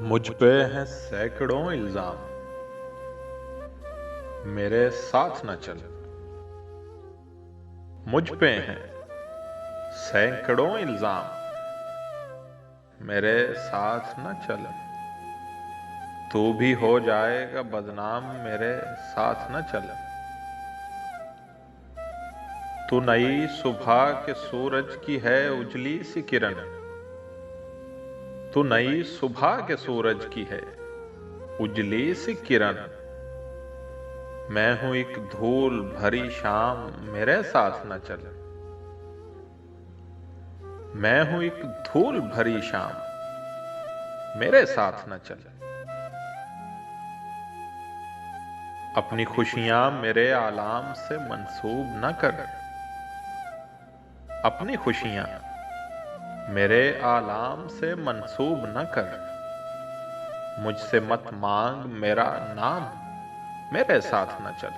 मुझ पे हैं सैकड़ों इल्जाम, मेरे साथ न चल। मुझ पे हैं सैकड़ों इल्जाम, मेरे साथ न चल। तू भी हो जाएगा बदनाम, मेरे साथ न चल। तू नई सुबह के सूरज की है उजली सी किरण। तू नई सुबह के सूरज की है उजली सी किरण। मैं हूं एक धूल भरी शाम, मेरे साथ न चल। मैं हूं एक धूल भरी शाम, मेरे साथ न चल। अपनी खुशियां मेरे आलाम से मंसूब न कर। अपनी खुशियां मेरे आलाम से मंसूब न कर। मुझसे मत मांग मेरा नाम, मेरे साथ न चल।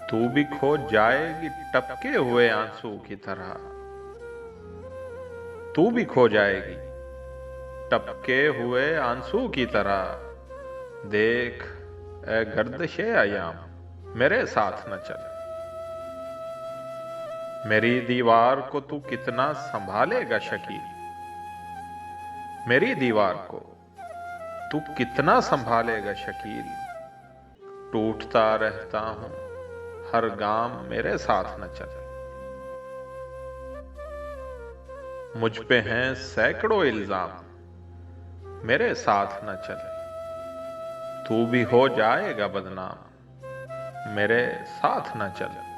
तू भी खो जाएगी टपके हुए आंसू की तरह। तू भी खो जाएगी टपके हुए आंसू की तरह। देख ए गर्दिशे अयाम, मेरे साथ न चल। मेरी दीवार को तू कितना संभालेगा शकील। मेरी दीवार को तू कितना संभालेगा शकील। टूटता रहता हूं हर गाम, मेरे साथ न चल। मुझ पे हैं सैकड़ों इल्जाम, मेरे साथ न चल। तू भी हो जाएगा बदनाम, मेरे साथ न चल।